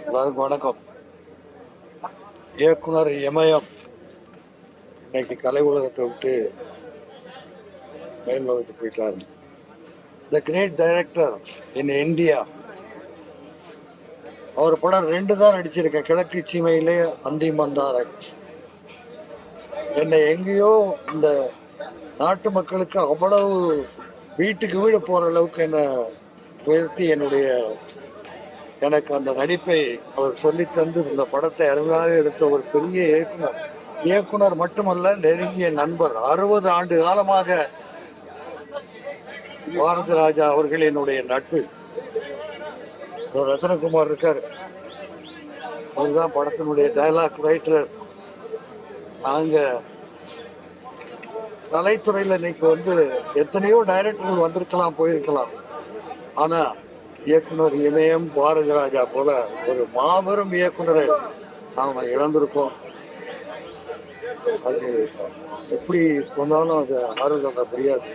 எல்லாருக்கும் வணக்கம். இயக்குனர் இமயம் இன்னைக்கு கலை உலகத்தை விட்டு மேல் உலகத்துக்கு போயிட்டாரு. The great director in India. அவர் படம் 2 தான் நடிச்சிருக்கேன். கிழக்கு சீமையிலே அந்தி மந்தாரை. என்னை எங்கேயோ இந்த நாட்டு மக்களுக்கு அவ்வளவு வீட்டுக்கு வீடு போற அளவுக்கு என்னை உயர்த்தி எனக்கு அந்த நடிப்பை அவர் சொல்லி தந்து இந்த படத்தை அருமையாக எடுத்த ஒரு பெரிய இயக்குனர் மட்டுமல்ல, நெருங்கிய நண்பர். 60 ஆண்டு காலமாக பாரதி ராஜா அவர்கள் என்னுடைய நட்பு. ரத்னகுமார் இருக்காரு, அவர்தான் படத்தினுடைய டயலாக் ரைட்டர். நாங்க கலைத்துறையில இன்னைக்கு எத்தனையோ டைரக்டர்கள் வந்திருக்கலாம், போயிருக்கலாம். ஆனா இயக்குனர் இமயம் பாரதி ராஜா போல ஒரு மாபெரும் இயக்குனரை நாம இழந்திருக்கோம். அது எப்படி சொன்னாலும் அது ஆறுதல் முடியாது.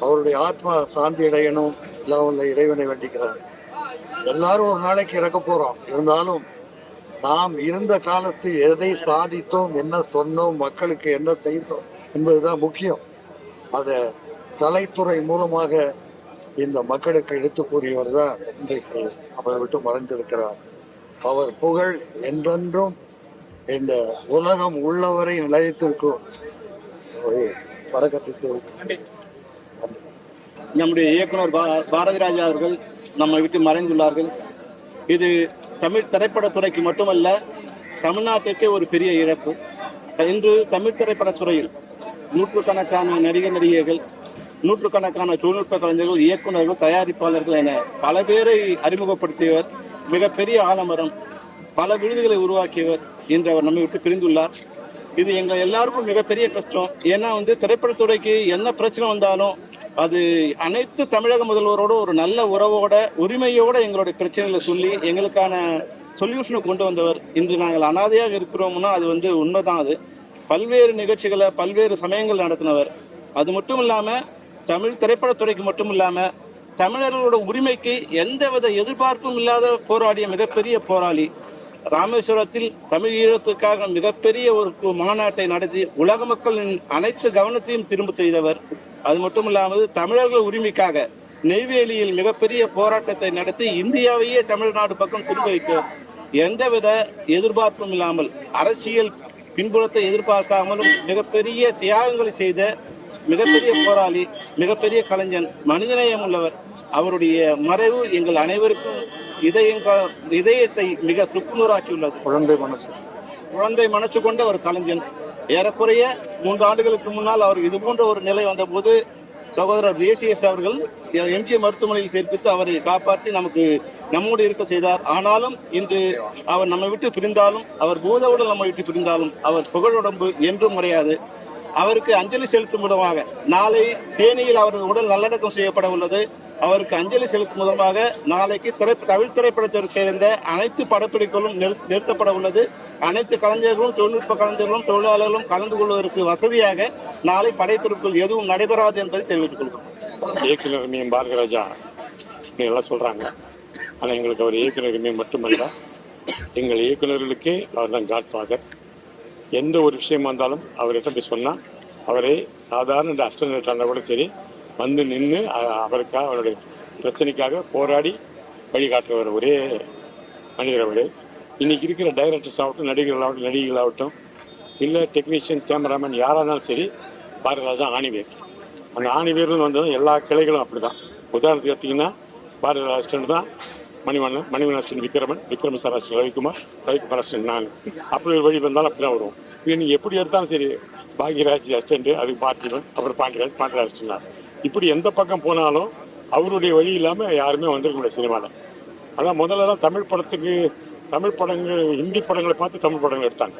அவருடைய ஆத்மா சாந்தி அடையணும், எல்லாம் இறைவனை வேண்டிக்கிறார். எல்லாரும் ஒரு நாளைக்கு இறக்க போறோம். இருந்தாலும் நாம் இருந்த காலத்தில் எதை சாதித்தோம், என்ன சொன்னோம், மக்களுக்கு என்ன செய்தோம் என்பதுதான் முக்கியம். அதை கலைத்துறை மூலமாக இந்த மக்களுக்கு எடுத்து கூறியவர் தான் இன்றைக்கு அவரை விட்டு மறைந்திருக்கிறார். அவர் புகழ் என்றென்றும் இந்த உலகம் உள்ளவரை நிலைத்திருக்கும். வணக்கத்தை நம்முடைய இயக்குனர் பாரதி ராஜா அவர்கள் நம்மை விட்டு மறைந்துள்ளார்கள். இது தமிழ் திரைப்படத்துறைக்கு மட்டுமல்ல, தமிழ்நாட்டிற்கே ஒரு பெரிய இழப்பு. இன்று தமிழ் திரைப்படத்துறையில் நூற்றுக்கணக்கான நடிகர்கள், நூற்றுக்கணக்கான தொழில்நுட்ப கலைஞர்கள், இயக்குநர்கள், தயாரிப்பாளர்கள் என பல பேரை அறிமுகப்படுத்தியவர், மிகப்பெரிய ஆலமரம், பல விருதுகளை உருவாக்கியவர். இன்று அவர் நம்மை விட்டு பிரிந்துள்ளார். இது எங்கள் எல்லாருக்கும் மிகப்பெரிய கஷ்டம். ஏன்னா திரைப்படத்துறைக்கு என்ன பிரச்சனை வந்தாலும் அது அனைத்து தமிழக முதல்வரோட ஒரு நல்ல உறவோட, உரிமையோட எங்களுடைய பிரச்சனைகளை சொல்லி எங்களுக்கான சொல்யூஷனை கொண்டு வந்தவர். இன்று நாங்கள் அனாதையாக இருக்கிறோம்னா அது உண்மைதான். அது பல்வேறு நிகழ்ச்சிகளை பல்வேறு சமயங்கள் நடத்தினவர். அது மட்டும் இல்லாமல் தமிழ் திரைப்படத்துறைக்கு மட்டும் இல்லாமல் தமிழர்களோட உரிமைக்கு எந்தவித எதிர்பார்ப்பும் இல்லாத போராடிய மிகப்பெரிய போராளி. ராமேஸ்வரத்தில் தமிழ் ஈழத்துக்காக மிகப்பெரிய ஒரு மாநாட்டை நடத்தி உலக மக்களின் அனைத்து கவனத்தையும் திரும்ப செய்தவர். அது மட்டும் இல்லாமல் தமிழர்கள் உரிமைக்காக நெய்வேலியில் மிகப்பெரிய போராட்டத்தை நடத்தி இந்தியாவையே தமிழ்நாடு பக்கம் திரும்ப வைக்க எந்தவித எதிர்பார்ப்பும் இல்லாமல், அரசியல் பின்புலத்தை எதிர்பார்க்காமலும் மிகப்பெரிய தியாகங்களை செய்த மிகப்பெரிய போராளி, மிகப்பெரிய கலைஞன், மனிதநேயம் உள்ளவர். அவருடைய மறைவு எங்கள் அனைவருக்கும் இதயத்தை மிக சுக்குநூறாக்கியுள்ளது. குழந்தை மனசு கொண்ட ஒரு கலைஞன். ஏறக்குறைய 3 ஆண்டுகளுக்கு முன்னால் அவர் இது போன்ற ஒரு நிலை வந்தபோது சகோதரர் ஜேசிஎஸ் அவர்கள் எம்ஜிஆர் மருத்துவமனையில் சேர்ப்பித்து அவரை காப்பாற்றி நம்மோடு இருக்க செய்தார். ஆனாலும் இன்று அவர் நம்மை விட்டு பிரிந்தாலும், அவர் பூதவுடல் நம்மை விட்டு பிரிந்தாலும், அவர் புகழுடம்பு என்றும் மறையாது. அவருக்கு அஞ்சலி செலுத்தும் விதமாக நாளை தேனியில் அவரது உடல் நல்லடக்கம் செய்யப்பட உள்ளது. அவருக்கு அஞ்சலி செலுத்தும் விதமாக நாளைக்கு தமிழ் திரைப்படத்தை சேர்ந்த அனைத்து படப்பிடிப்புகளும் நிறுத்தப்பட உள்ளது. அனைத்து கலைஞர்களும், தொழில்நுட்ப கலைஞர்களும், தொழிலாளர்களும் கலந்து கொள்வதற்கு வசதியாக நாளை படைப்பிடிப்புகள் எதுவும் நடைபெறாது என்பதை தெரிவித்துக் கொள்கிறோம். இயக்குனர் பாரதி ராஜா எல்லாம் சொல்றாங்க. ஆனால் எங்களுக்கு அவர் இயக்குனர் மட்டுமல்ல, எங்கள் இயக்குநர்களுக்கே அவர் தான் காட்ஃபாதர். எந்த ஒரு விஷயமா இருந்தாலும் அவர்கிட்ட போய் சொன்னால் அவரை சாதாரண அசிஸ்டன்ட் இருந்தால் கூட சரி வந்து நின்று அவருக்காக, அவருடைய பிரச்சனைக்காக போராடி வழிகாட்டுறவர் ஒரே மனிதர் அவர். இன்றைக்கி இருக்கிற டைரக்டர்ஸ் ஆகட்டும், நடிகர்களாகட்டும், இல்லை டெக்னீஷியன்ஸ், கேமராமேன் யாராக இருந்தாலும் சரி, பாரதி ராஜா ஆணிவேர். அந்த ஆணிவேர்னு வந்ததும் எல்லா கிளைகளும் அப்படி தான். உதாரணத்துக்கு எடுத்திங்கன்னா பாரதி ராஜா அசிஸ்டன்ட் தான் Manivannan assistant Vikraman sir assistant Ravikumar assistant நான். அப்படி ஒரு வழி வந்தாலும் அப்படி தான் வருவோம். இப்போ நீங்கள் எப்படி எடுத்தாலும் சரி, பாக்யராஜ் அசிஸ்டண்ட்டு, அதுக்கு பார்த்திபன், அப்புறம் பாண்டியராஜ் அசிஸ்டன்ட். இப்படி எந்த பக்கம் போனாலும் அவருடைய வழி இல்லாமல் யாருமே வந்திருக்க முடியாது சினிமாவில். அதான் முதல்லலாம் தமிழ் படங்கள் ஹிந்தி படங்களை பார்த்து தமிழ் படங்கள் எடுத்தாங்க.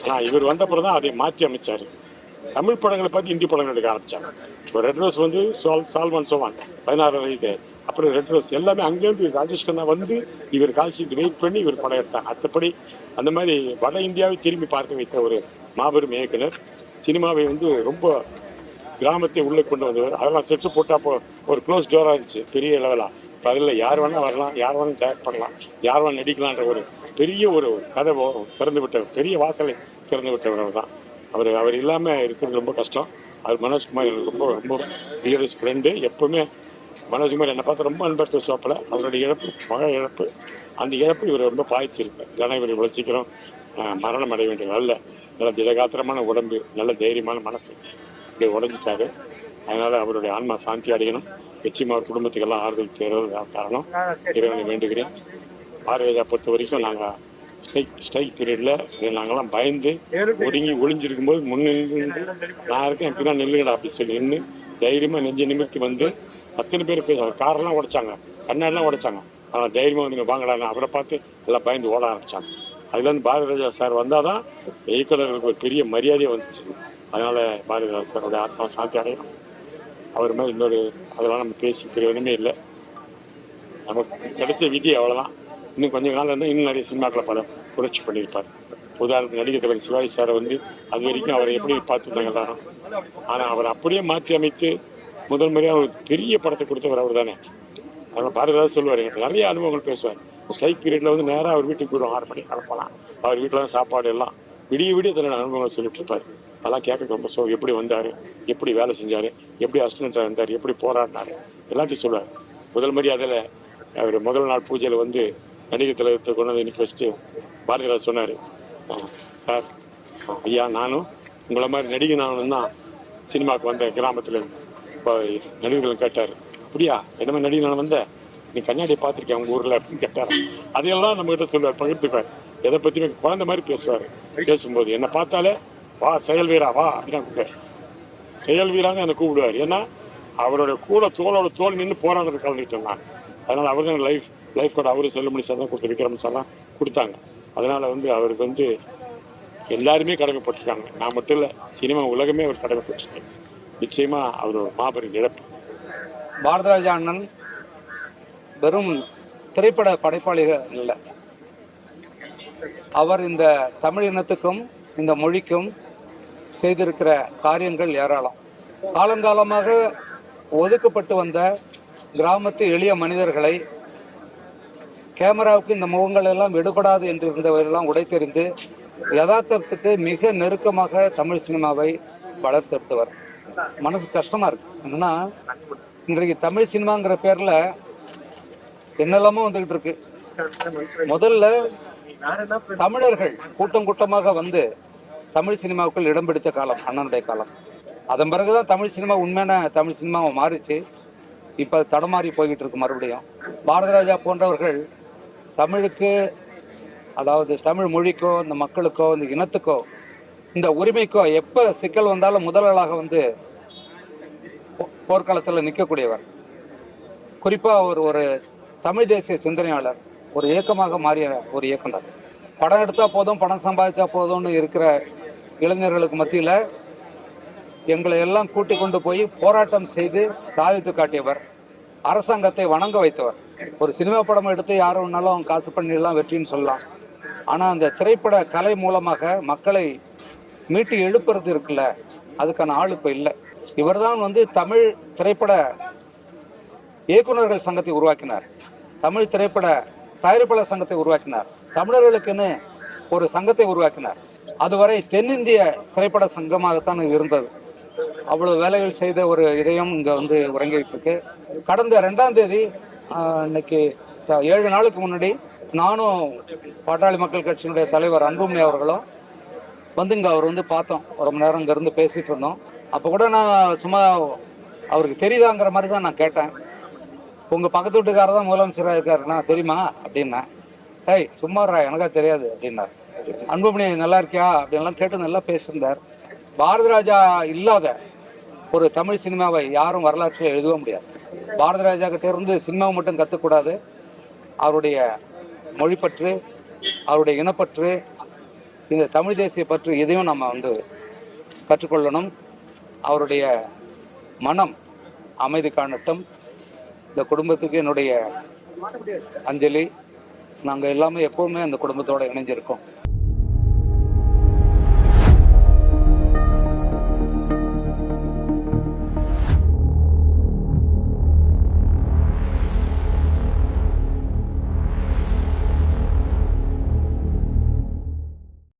ஆனால் இவர் வந்தப்பறம் தான் அதை மாற்றி அமைச்சார். தமிழ் படங்களை பார்த்து ஹிந்தி படங்கள் எடுக்க ஆரம்பித்தாங்க. இப்போ ரெட் ரோஸ் சால்மான் சோவான் 16 வயது, அப்புறம் ரெட் ரோஸ் எல்லாமே அங்கேருந்து ராஜேஷ் கண்ணா இவர் கால் ஷீட் வெயிட் பண்ணி இவர் படம் எடுத்தாங்க. அத்தப்படி அந்த மாதிரி வட இந்தியாவை திரும்பி பார்க்க வைத்த ஒரு மாபெரும் இயக்குனர். சினிமாவை ரொம்ப கிராமத்தை உள்ளே கொண்டு வந்தவர். அதெல்லாம் செட்டு போட்டால் ஒரு க்ளோஸ் டோராக இருந்துச்சு பெரிய லெவலாக. இப்போ அதில் யார் வேணால் வரலாம், யார் வேணால் டேரக்ட் பண்ணலாம், யார் வேணால் நடிக்கலான்ற ஒரு பெரிய ஒரு கதை திறந்து விட்டவர், பெரிய வாசலை திறந்து விட்டவர் தான் அவர். அவர் இல்லாமல் இருக்கிறது ரொம்ப கஷ்டம். அவர் மனோஜ்குமார் எனக்கு ரொம்ப ரொம்ப டியரஸ்ட் ஃப்ரெண்டு. எப்போவுமே மனோஜ்குமார் என்னை பார்த்து ரொம்ப அன்பர் பேசுவாப்பில். அவருடைய இழப்பு மக இழப்பு, அந்த இழப்பு இவர் ரொம்ப பாதிச்சிருக்கு. இல்லைன்னா இவர் இவ்வளோ சீக்கிரம் மரணம் அடைய வேண்டிய நல்ல திடகாத்திரமான உடம்பு, நல்ல தைரியமான மனசு இப்படி உடைஞ்சிட்டாரு. அதனால் அவருடைய ஆன்மா சாந்தி அடையணும். நிச்சயமாக அவர் குடும்பத்துக்கெல்லாம் ஆறுதல் தேர்வது காரணம் இறைவனை வேண்டுகிறேன். பாரதிராஜா பொறுத்த வரைக்கும் நாங்கள் ஸ்ட்ரைக் பீரியடில் நாங்கள்லாம் பயந்து ஒளிஞ்சிருக்கும் போது முன்னின்று நான் இருக்கேன் எப்படின்னா நெல்லுங்கடா அப்படி சொல்லி நின்று தைரியமாக நெஞ்சை நிமிர்த்தி வந்து அத்தனை பேர் காரெல்லாம் உடைச்சாங்க, கண்ணாடிலாம் உடைச்சாங்க. ஆனால் தைரியமாக வந்து வாங்கடான்னு அவரை பார்த்து எல்லாம் பயந்து ஓட ஆரம்பித்தாங்க. அதுலேருந்து பாரதிராஜா சார் வந்தால் தான் இயக்குநர்களுக்கு ஒரு பெரிய மரியாதையை வந்துச்சு. அதனால் பாரதிராஜா சாரோட ஆத்மா சாந்தி அடையணும். அவர் மாதிரி இன்னொரு அதெல்லாம் நம்ம பேசி பிரயோஜனமே இல்லை. நமக்கு கிடைச்ச விதி அவ்வளோதான். இன்னும் கொஞ்சம் நாள் இருந்தால் இன்னும் நிறைய சினிமாக்களை பல புரட்சி பண்ணியிருப்பார். உதாரணத்துக்கு நடிகர் தலைவர் சிவாஜி சாரை வந்து அது வரைக்கும் அவரை எப்படி பார்த்துருந்தாங்க எல்லாரும். ஆனால் அவர் அப்படியே மாற்றி அமைத்து முதல் முறையாக ஒரு பெரிய படத்தை கொடுத்தவர் அவர் தானே. அதனால் பாரதிராஜா சொல்லுவார், எனக்கு நிறைய அனுபவங்கள் பேசுவார். ஸ்ட்ரைக் பீரியடில் வந்து நேராக அவர் வீட்டுக்கு போய்டும், 6 மணிக்கு அனுப்பலாம். அவர் வீட்டில் தான் சாப்பாடு எல்லாம் விடிய தன்னோட அனுபவங்கள் சொல்லிட்டு இருப்பார். அதெல்லாம் கேட்க ரொம்ப எப்படி வந்தார், எப்படி வேலை செஞ்சார், எப்படி அசிஸ்டண்ட்டாக இருந்தார், எப்படி போராடினார், எல்லாத்தையும் சொல்லுவார். முதல் மரியாதையில் அவர் முதல் நாள் பூஜையில் வந்து நடிகர் தலைவரத்தை கொண்டு வந்து இன்னைக்கு வச்சுட்டு பாரதிராஜா சொன்னார், சார் ஐயா நானும் உங்களை மாதிரி நடிகை நானும் தான் சினிமாவுக்கு வந்தேன் கிராமத்துலேருந்து. இப்போ நடிகர்கள் கேட்டார், அப்படியா என்ன மாதிரி நடிகை நான் வந்தேன், நீ கண்ணாடியை பார்த்துருக்கேன் உங்கள் ஊரில் அப்படின்னு கேட்டார். அதையெல்லாம் நம்மகிட்ட சொல்லுவார், பகிர்ந்துப்பார். எதை பற்றியுமே குழந்தை மாதிரி பேசுவார். பேசும்போது என்னை பார்த்தாலே வா செயல் வீரா வா அப்படின்னு கூப்பிடுவார். செயல் வீரான்னு என்னை கூப்பிடுவார். ஏன்னா அவரோட கூட தோளோட தோல் நின்று போராடுறது கலந்துக்கிட்டேன் நான். அதனால் அவர் தான் லைஃப் கூட அவரு செல்லுமணி சார் தான் கொடுத்து, விக்ரம் சார் தான் கொடுத்தாங்க. அதனால் வந்து அவருக்கு வந்து எல்லாருமே கடமைப்பட்டிருக்காங்க. நான் மட்டும் இல்லை, சினிமா உலகமே அவர் கடமைப்பட்டிருக்கேன். நிச்சயமாக அவர் ஒரு மாபெரும் இழப்பு. பாரதிராஜா அண்ணன் வெறும் திரைப்பட படைப்பாளிகள் இல்லை, அவர் இந்த தமிழ் இனத்துக்கும் இந்த மொழிக்கும் செய்திருக்கிற காரியங்கள் ஏராளம். காலங்காலமாக ஒதுக்கப்பட்டு வந்த கிராமத்து எளிய மனிதர்களை கேமராவுக்கு இந்த முகங்கள் எல்லாம் எடுபடாது என்று இருந்தவரெல்லாம் உடைத்தெறிந்து யதார்த்தத்துக்கு மிக நெருக்கமாக தமிழ் சினிமாவை வளர்த்தெடுத்தவர். மனசு கஷ்டமாக இருக்கு. என்னன்னா இன்றைக்கு தமிழ் சினிமாங்கிற பேரில் என்னெல்லாமோ வந்துக்கிட்டு இருக்கு. முதல்ல தமிழர்கள் கூட்டமாக வந்து தமிழ் சினிமாவுக்குள் இடம் பிடித்த காலம் அண்ணனுடைய காலம். அதன் பிறகுதான் தமிழ் சினிமா உண்மையான தமிழ் சினிமாவை மாறிச்சு. இப்போ தடமாறி போய்கிட்டு இருக்கு மறுபடியும். பாரதிராஜா போன்றவர்கள் தமிழுக்கு, அதாவது தமிழ் மொழிக்கோ இந்த மக்களுக்கோ இந்த இனத்துக்கோ இந்த உரிமைக்கோ எப்போ சிக்கல் வந்தாலும் முதலாளாக வந்து போர்க்காலத்தில் நிற்கக்கூடியவர். குறிப்பாக அவர் ஒரு தமிழ் தேசிய சிந்தனையாளர், ஒரு இயக்கமாக மாறிய ஒரு இயக்குனர். படம் எடுத்தால் போதும், பணம் சம்பாதிச்சா போதும்னு இருக்கிற இளைஞர்களுக்கு மத்தியில் எங்களை எல்லாம் கூட்டி கொண்டு போய் போராட்டம் செய்து சாதித்து காட்டியவர், அரசாங்கத்தை வணங்க வைத்தவர். ஒரு சினிமா படம் எடுத்து யாரும் ஒன்றாலும் காசு பண்ணிடலாம், வெற்றின்னு சொல்லலாம். ஆனால் அந்த திரைப்பட கலை மூலமாக மக்களை மீட்டு எழுப்புறது இருக்குல்ல, அதுக்கான ஆள் இப்போ இல்லை. இவர் தான் வந்து தமிழ் திரைப்பட இயக்குநர்கள் சங்கத்தை உருவாக்கினார், தமிழ் திரைப்பட தயாரிப்பாளர் சங்கத்தை உருவாக்கினார், தமிழர்களுக்குன்னு ஒரு சங்கத்தை உருவாக்கினார். அதுவரை தென்னிந்திய திரைப்பட சங்கமாகத்தான் இருந்தது. அவ்வளோ வேலைகள் செய்த ஒரு இதயம் இங்கே வந்து உறங்கிட்டு இருக்கு. கடந்த 2ஆம் தேதி, இன்னைக்கு 7 நாளுக்கு முன்னாடி, நானும் பாட்டாளி மக்கள் கட்சியினுடைய தலைவர் அன்புமணி அவர்களும் வந்து இங்கே அவர் வந்து பார்த்தோம். ஒரு மணி நேரம் இங்கேருந்து பேசிகிட்டு இருந்தோம். அப்போ கூட நான் சும்மா அவருக்கு தெரியுதாங்கிற மாதிரி தான் நான் கேட்டேன். உங்கள் பக்கத்து வீட்டுக்காரர் தான் முதலமைச்சராக இருக்காருண்ணா தெரியுமா அப்படின்னா, டேய் சும்மாறா எனக்கா தெரியாது அப்படின்னார். அன்புமணி நல்லா இருக்கியா அப்படின்லாம் கேட்டு நல்லா பேசியிருந்தார். பாரதிராஜா இல்லாத ஒரு தமிழ் சினிமாவை யாரும் வரலாற்றில் எழுதவே முடியாது. பாரதிராஜா கிட்ட இருந்து சினிமாவை மட்டும் கற்றுக்கூடாது, அவருடைய மொழிப்பற்று, அவருடைய இனப்பற்று, இந்த தமிழ் தேசிய பற்று இதையும் நம்ம வந்து கற்றுக்கொள்ளணும். அவருடைய மனம் அமைதி காணட்டும். இந்த குடும்பத்துக்கு என்னுடைய அஞ்சலி. நாங்கள் எல்லாமே எப்போவுமே அந்த குடும்பத்தோடு இணைஞ்சிருக்கோம்.